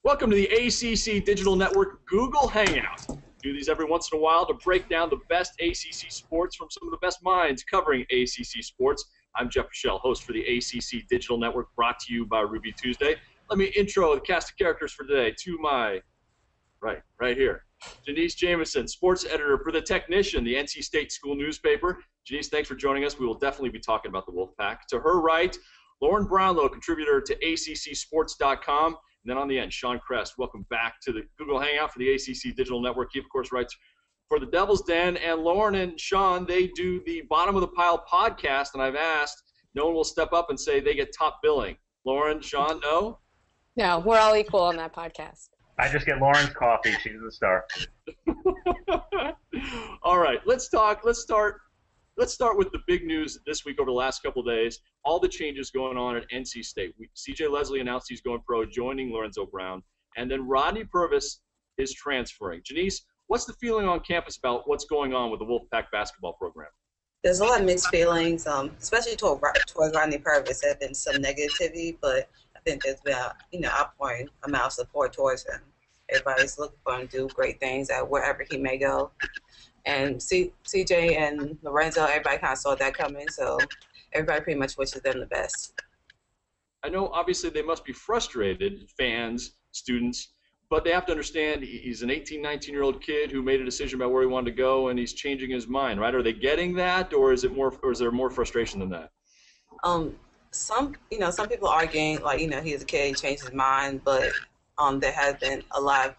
Welcome to the ACC Digital Network Google Hangout. We do these every once in a while to break down the best ACC sports from some of the best minds covering ACC sports. I'm Jeff Fischel, host for the ACC Digital Network, brought to you by Ruby Tuesday. Let me intro the cast of characters for today. To my right here, Jeniece Jamison, sports editor for the Techncian, the NC State school newspaper. Jeniece, thanks for joining us. We will definitely be talking about the Wolfpack. To her right, Lauren Brownlow, contributor to ACCSports.com. And then on the end, Shawn Krest. Welcome back to the Google Hangout for the ACC Digital Network. He, of course, writes for the Devil's Den. And Lauren and Shawn, they do the Bottom of the Pile podcast. And I've asked, no one will step up and say they get top billing. Lauren, Shawn, no? No, we're all equal on that podcast. I just get Lauren's coffee. She's the star. All right, let's start with the big news this week over the last couple of days. All the changes going on at NC State. C.J. Leslie announced he's going pro, joining Lorenzo Brown. And then Rodney Purvis is transferring. Jeniece, what's the feeling on campus about what's going on with the Wolfpack basketball program? There's a lot of mixed feelings, especially towards Rodney Purvis. There's been some negativity, but I think there's been an outpouring amount of support towards him. Everybody's looking for him to do great things at wherever he may go. And CJ and Lorenzo, everybody kind of saw that coming, so everybody pretty much wishes them the best. I know, obviously, they must be frustrated, fans, students, but they have to understand he's an 18, 19-year-old kid who made a decision about where he wanted to go, and he's changing his mind, right? Are they getting that, or is there more frustration than that? Some people are arguing, he's a kid, he changed his mind, but there has been a lot of,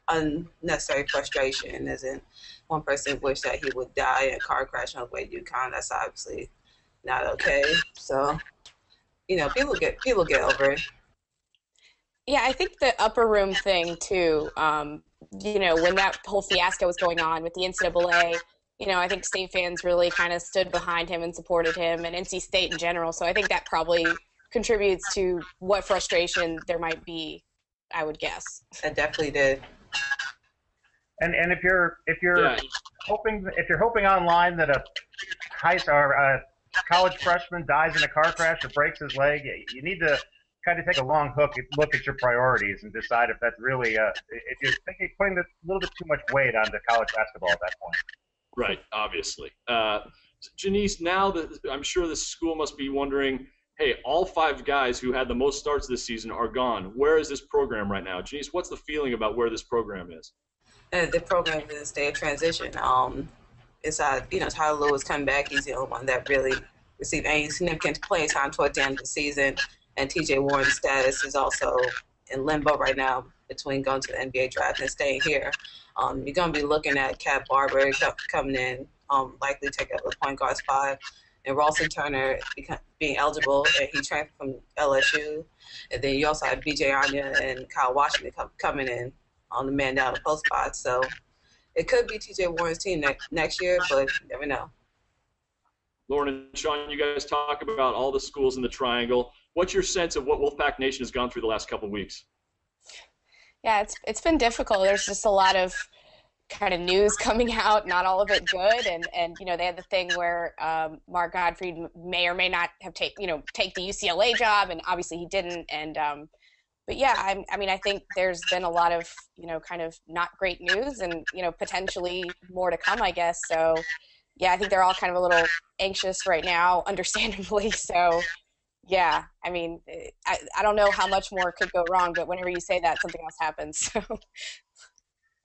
unnecessary frustration. As in, one person wished that he would die in a car crash on the way to UConn. That's obviously not okay. So, people get over it. Yeah, I think the upper room thing too. When that whole fiasco was going on with the NCAA, I think state fans really kind of stood behind him and supported him, and NC State in general. So I think that probably contributes to what frustration there might be, I would guess. It definitely did. And if you're hoping online that a college freshman dies in a car crash or breaks his leg, you need to kind of take a long look at your priorities and decide if that's really if you're putting a little bit too much weight onto college basketball at that point. Right, obviously. Jeniece, now that I'm sure the school must be wondering, hey, all 5 guys who had the most starts this season are gone. Where is this program right now? Jeniece, what's the feeling about where this program is? The program is in a state of transition. Tyler Lewis coming back. He's the only one that really received any significant play time toward the end of the season. And T.J. Warren's status is also in limbo right now between going to the NBA draft and staying here. You're going to be looking at Cat Barber coming in, likely take up the point guard spot, and Ralston Turner being eligible, and he transferred from LSU. And then you also have B.J. Anya and Kyle Washington coming in on the man down the post spot. So it could be T.J. Warren's team next year, but you never know. Lauren and Shawn, you guys talk about all the schools in the Triangle. What's your sense of what Wolfpack Nation has gone through the last couple of weeks? Yeah, it's been difficult. There's just a lot of kind of news coming out, not all of it good, and they had the thing where Mark Gottfried may or may not have take the UCLA job, and obviously he didn't. And but yeah, I think there's been a lot of kind of not great news, and potentially more to come, I guess. So yeah, I think they're all kind of a little anxious right now, understandably. So yeah, I don't know how much more could go wrong, but whenever you say that, something else happens. So.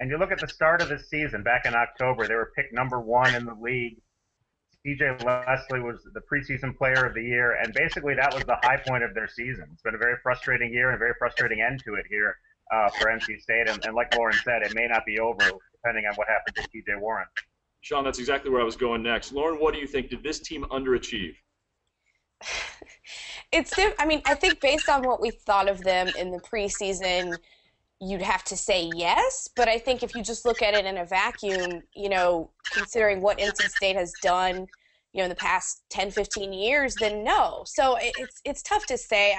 And you look at the start of the season, back in October, they were picked number 1 in the league. C.J. Leslie was the preseason player of the year, and basically that was the high point of their season. It's been a very frustrating year and a very frustrating end to it here for NC State. And like Lauren said, it may not be over depending on what happens to T.J. Warren. Shawn, that's exactly where I was going next. Lauren, what do you think? Did this team underachieve? I think based on what we thought of them in the preseason, you'd have to say yes, but I think if you just look at it in a vacuum, considering what NC State has done, in the past 10, 15 years, then no. So it's tough to say.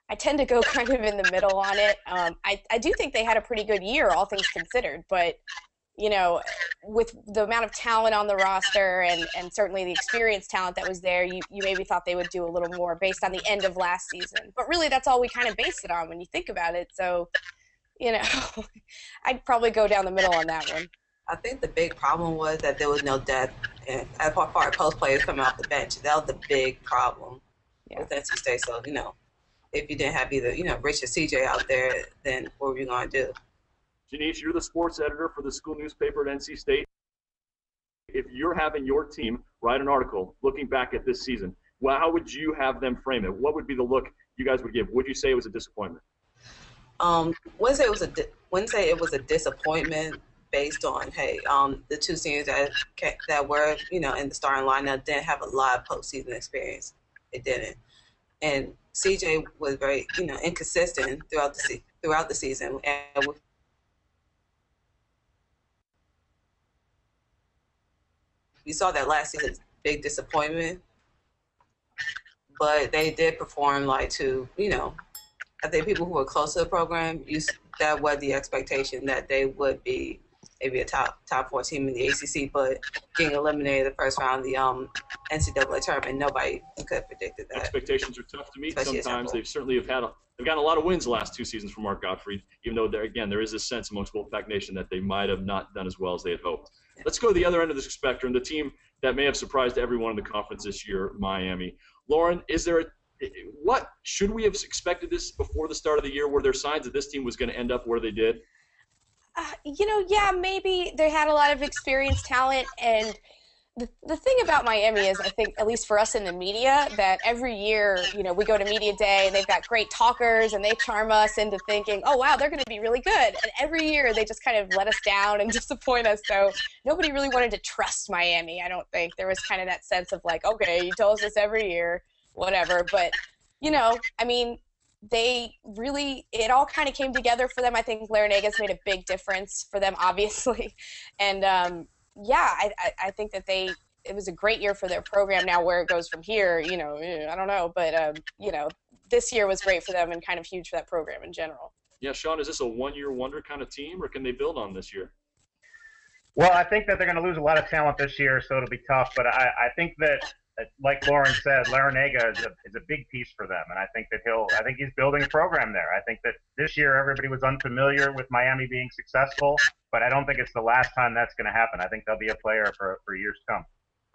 I tend to go kind of in the middle on it. I do think they had a pretty good year, all things considered, but you know, with the amount of talent on the roster and certainly the experienced talent that was there, you maybe thought they would do a little more based on the end of last season. But really, that's all we kind of based it on when you think about it. So, you know, I'd probably go down the middle on that one. I think the big problem was that there was no depth as far as post players coming off the bench. That was the big problem with NC State. So, you know, if you didn't have either, you know, Rich or CJ out there, then what were you going to do? Jeniece, you're the sports editor for the school newspaper at NC State. If you're having your team write an article looking back at this season, well, how would you have them frame it? What would be the look you guys would give? Would you say it was a disappointment? Wouldn't say it was a disappointment based on the two seniors that were, you know, in the starting lineup didn't have a lot of postseason experience. It didn't, and CJ was very, you know, inconsistent throughout the season, and we saw that last season's big disappointment, but they did perform you know, I think people who were close to the program, that was the expectation that they would be maybe a top 4 team in the ACC, but getting eliminated the first round of the NCAA tournament, nobody could have predicted that. Expectations are tough to meet sometimes. They've certainly they've gotten a lot of wins the last 2 seasons from Mark Gottfried, even though there is this sense amongst Wolfpack Nation that they might have not done as well as they had hoped. Let's go to the other end of the spectrum, the team that may have surprised everyone in the conference this year, Miami. Lauren, what should we have expected this before the start of the year? Were there signs that this team was going to end up where they did? You know, yeah, maybe they had a lot of experienced talent, and the thing about Miami is, I think, at least for us in the media, that every year, you know, we go to media day and they've got great talkers and they charm us into thinking, oh, wow, they're going to be really good. And every year they just kind of let us down and disappoint us. So nobody really wanted to trust Miami, I don't think. There was kind of that sense of like, okay, you tell us this every year, whatever. But, you know, I mean, it all kind of came together for them. I think Larinagas made a big difference for them, obviously. And, I think that it was a great year for their program. Now where it goes from here, you know, I don't know. But, you know, this year was great for them and kind of huge for that program in general. Yeah, Shawn, is this a one-year wonder kind of team, or can they build on this year? Well, I think that they're going to lose a lot of talent this year, so it'll be tough. But I think that, like Lauren said, Larinaga is a big piece for them, and I think that he's building a program there. I think that this year everybody was unfamiliar with Miami being successful, but I don't think it's the last time that's going to happen. I think they'll be a player for years to come.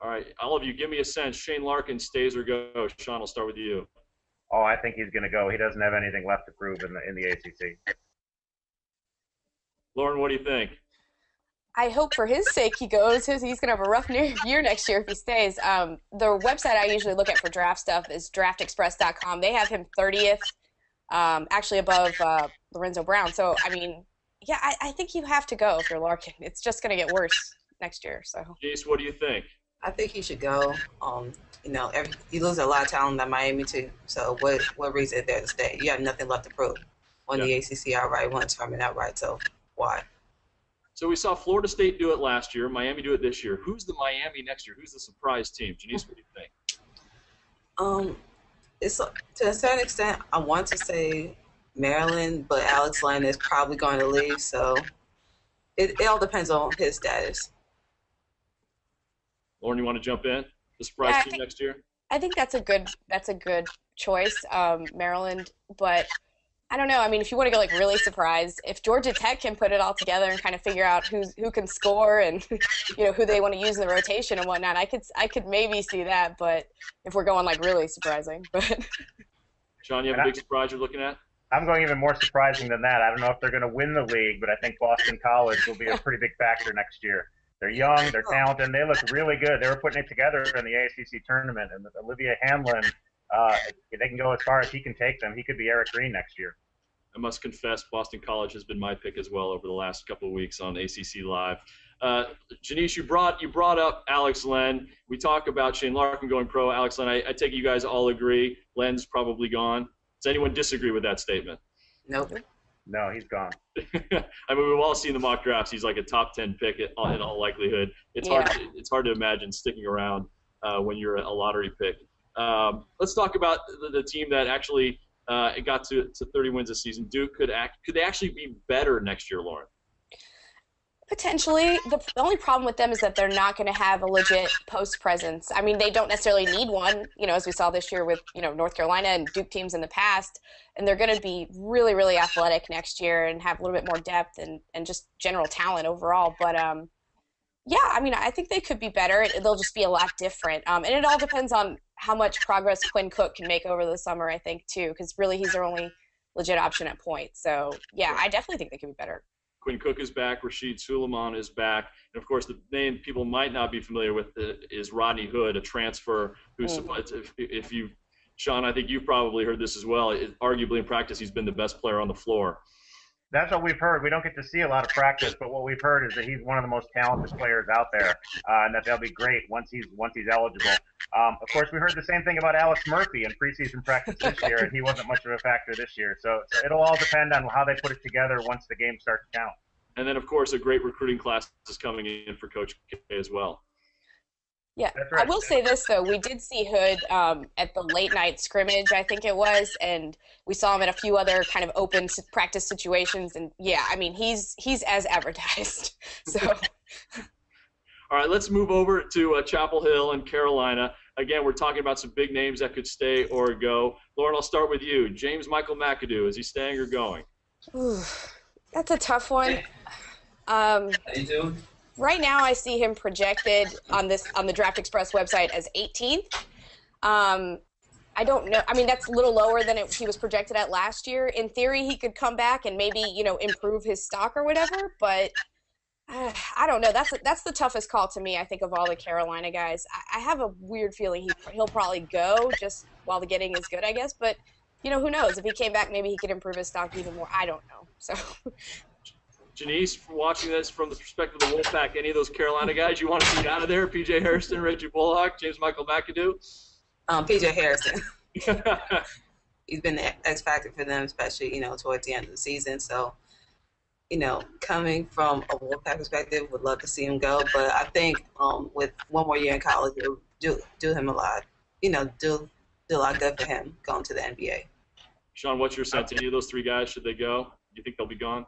All right, all of you, give me a sense. Shane Larkin stays or goes. Shawn, I'll start with you. Oh, I think he's going to go. He doesn't have anything left to prove in the ACC. Lauren, what do you think? I hope for his sake he goes. He's going to have a rough year next year if he stays. The website I usually look at for draft stuff is draftexpress.com. They have him 30th, actually above Lorenzo Brown. So, I mean, yeah, I think you have to go if you're Larkin. It's just going to get worse next year. So, Jeniece, what do you think? I think he should go. You know, you lose a lot of talent at Miami too. So, what reason is there to stay? You have nothing left to prove. Won the ACC outright, won the tournament outright. So, why? So we saw Florida State do it last year, Miami do it this year. Who's the Miami next year? Who's the surprise team? Jeniece, what do you think? It's to a certain extent, I want to say Maryland, but Alex Len is probably going to leave, so it all depends on his status. Lauren, you want to jump in? The surprise team next year? I think that's a good choice, Maryland, but I don't know. I mean, if you want to go like really surprised, if Georgia Tech can put it all together and kind of figure out who can score and you know who they want to use in the rotation and whatnot, I could maybe see that. But if we're going like really surprising, but Shawn, you have a big surprise you're looking at? I'm going even more surprising than that. I don't know if they're going to win the league, but I think Boston College will be a pretty big factor next year. They're young, they're talented, and they look really good. They were putting it together in the ACC tournament, and with Olivia Hamlin, they can go as far as he can take them. He could be Eric Green next year. I must confess, Boston College has been my pick as well over the last couple of weeks on ACC Live. Jeniece, you brought up Alex Len. We talk about Shane Larkin going pro. Alex Len, I take it you guys all agree Len's probably gone. Does anyone disagree with that statement? Nope. No, he's gone. I mean, we've all seen the mock drafts. He's like a top 10 pick in all likelihood. It's hard to imagine sticking around when you're a lottery pick. Let's talk about the team that actually got to 30 wins this season. Duke could they actually be better next year, Lauren? Potentially. The only problem with them is that they're not going to have a legit post presence. I mean, they don't necessarily need one, as we saw this year with, North Carolina and Duke teams in the past. And they're going to be really, really athletic next year and have a little bit more depth and just general talent overall. But, yeah, I mean, I think they could be better. They'll just be a lot different. And it all depends on how much progress Quinn Cook can make over the summer, I think, too, because really he's their only legit option at point. So, yeah, I definitely think they could be better. Quinn Cook is back. Rashid Suleiman is back. And, of course, the name people might not be familiar with is Rodney Hood, a transfer who's if you – Shawn, I think you've probably heard this as well. Arguably in practice, he's been the best player on the floor. That's what we've heard. We don't get to see a lot of practice, but what we've heard is that he's one of the most talented players out there, and that they'll be great once he's eligible. Of course, we heard the same thing about Alex Murphy in preseason practice this year, and he wasn't much of a factor this year. So it'll all depend on how they put it together once the game starts to count. And then, of course, a great recruiting class is coming in for Coach K as well. Yeah, right. I will say this, though. We did see Hood at the late-night scrimmage, I think it was, and we saw him at a few other kind of open practice situations. And, yeah, I mean, he's as advertised. So, all right, let's move over to Chapel Hill and Carolina. Again, we're talking about some big names that could stay or go. Lauren, I'll start with you. James Michael McAdoo, is he staying or going? Ooh, that's a tough one. How you doing? Right now, I see him projected on the Draft Express website as 18th. I don't know. I mean, that's a little lower than he was projected at last year. In theory, he could come back and maybe improve his stock or whatever. But I don't know. That's the toughest call to me, I think, of all the Carolina guys. I have a weird feeling he'll probably go just while the getting is good, I guess. But who knows? If he came back, maybe he could improve his stock even more. I don't know. So. Jeniece, watching this from the perspective of the Wolfpack, any of those Carolina guys you want to see out of there? P.J. Hairston, Reggie Bullock, James Michael McAdoo? P.J. Hairston. He's been the X factor for them, especially, towards the end of the season. So, coming from a Wolfpack perspective, would love to see him go. But I think with one more year in college, it would do him a lot. Do a lot good for him going to the NBA. Shawn, what's your sense? Any of those three guys, should they go? Do you think they'll be gone?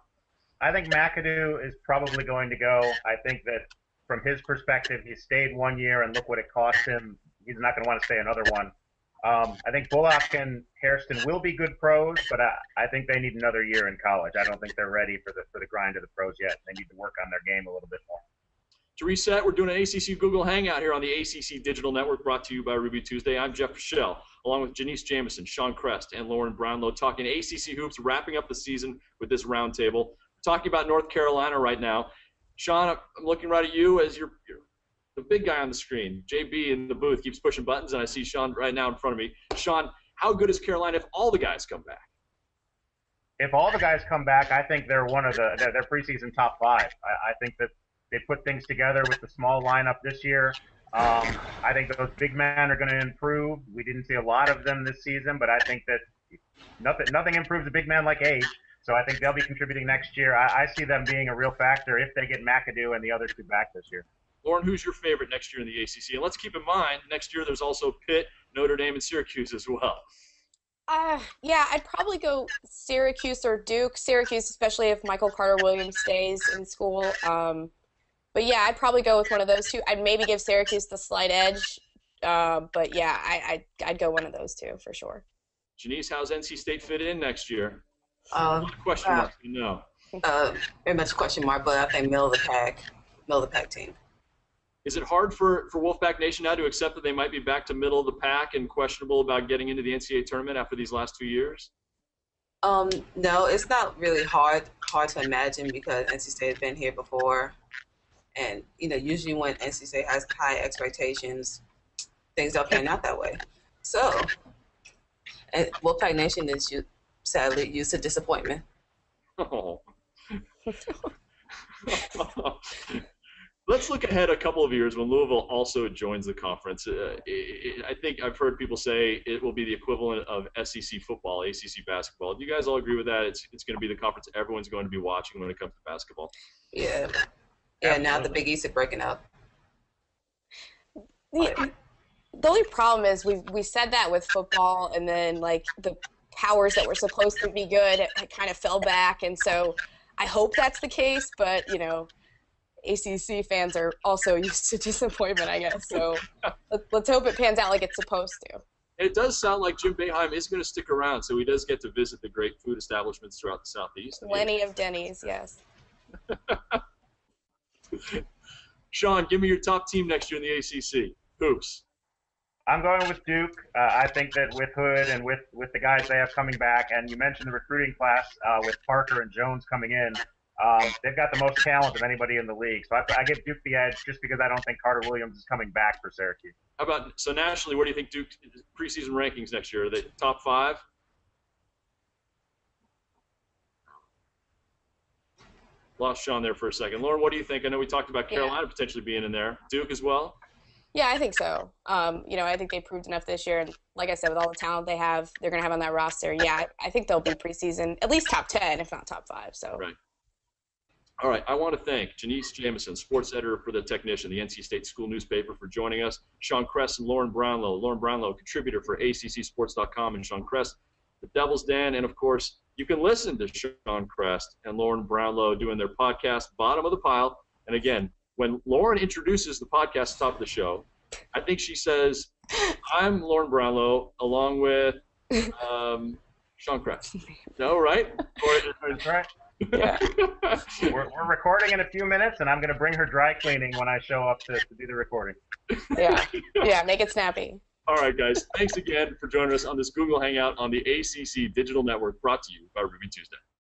I think McAdoo is probably going to go. I think that from his perspective, he stayed 1 year, and look what it cost him. He's not going to want to stay another one. I think Bullock and Hairston will be good pros, but I think they need another year in college. I don't think they're ready for the grind of the pros yet. They need to work on their game a little bit more. To reset, we're doing an ACC Google Hangout here on the ACC Digital Network, brought to you by Ruby Tuesday. I'm Jeff Fischel, along with Jeniece, Jamison, Shawn Krest, and Lauren Brownlow, talking ACC hoops, wrapping up the season with this roundtable. Talking about North Carolina right now. Shawn, I'm looking right at you as you're the big guy on the screen. JB in the booth keeps pushing buttons, and I see Shawn right now in front of me. Shawn, how good is Carolina if all the guys come back? If all the guys come back, I think they're one of their preseason top five. I think that they put things together with the small lineup this year. I think those big men are going to improve. We didn't see a lot of them this season, but I think that nothing improves a big man like age. So I think they'll be contributing next year. I see them being a real factor if they get McAdoo and the other two back this year. Lauren, who's your favorite next year in the ACC? And let's keep in mind, next year there's also Pitt, Notre Dame, and Syracuse as well. Yeah, I'd probably go Syracuse or Duke. Syracuse, especially if Michael Carter-Williams stays in school. But, yeah, I'd probably go with one of those two. I'd maybe give Syracuse the slight edge. But, yeah, I'd go one of those two for sure. Jeniece, how's NC State fit in next year? Question mark, no. Very much a question mark, but I think middle of the pack team. Is it hard for Wolfpack Nation now to accept that they might be back to middle of the pack and questionable about getting into the NCAA tournament after these last 2 years? No, it's not really hard to imagine because NC State has been here before. And, usually when NC State has high expectations, things don't pan out that way. So, and Wolfpack Nation is sadly used to disappointment. Oh. Let's look ahead a couple of years when Louisville also joins the conference. I think I've heard people say it will be the equivalent of SEC football, ACC basketball. Do you guys all agree with that? It's going to be the conference everyone's going to be watching when it comes to basketball. Yeah. Yeah, now the Big East is breaking up. The only problem is we said that with football, and then the powers that were supposed to be good kind of fell back, and so I hope that's the case, but ACC fans are also used to disappointment, I guess. So let's hope it pans out like it's supposed to. It does sound like Jim Boeheim is going to stick around, so he does get to visit the great food establishments throughout the Southeast. Plenty of Denny's, yes. Shawn, give me your top team next year in the ACC. Hoops. I'm going with Duke. I think that with Hood and with the guys they have coming back, and you mentioned the recruiting class with Parker and Jones coming in, they've got the most talent of anybody in the league. So I give Duke the edge just because I don't think Carter Williams is coming back for Syracuse. How about, so nationally, what do you think Duke preseason rankings next year? Are they top 5? Lost Shawn there for a second. Lauren, what do you think? I know we talked about Carolina potentially being in there. Duke as well? Yeah, I think so. I think they proved enough this year. And like I said, with all the talent they're going to have on that roster, I think they'll be preseason, at least top 10, if not top 5. So. Right. All right, I want to thank Jeniece Jamison, sports editor for the Technician, the NC State school newspaper, for joining us. Shawn Krest and Lauren Brownlow. Lauren Brownlow, contributor for ACCSports.com, and Shawn Krest, the Devil's Den. And, of course, you can listen to Shawn Krest and Lauren Brownlow doing their podcast, Bottom of the Pile. And, again, when Lauren introduces the podcast at the top of the show, I think she says, I'm Lauren Brownlow, along with Shawn Krest. No, right? That's right. Yeah. We're recording in a few minutes, and I'm going to bring her dry cleaning when I show up to do the recording. Yeah, make it snappy. All right, guys. Thanks again for joining us on this Google Hangout on the ACC Digital Network, brought to you by Ruby Tuesday.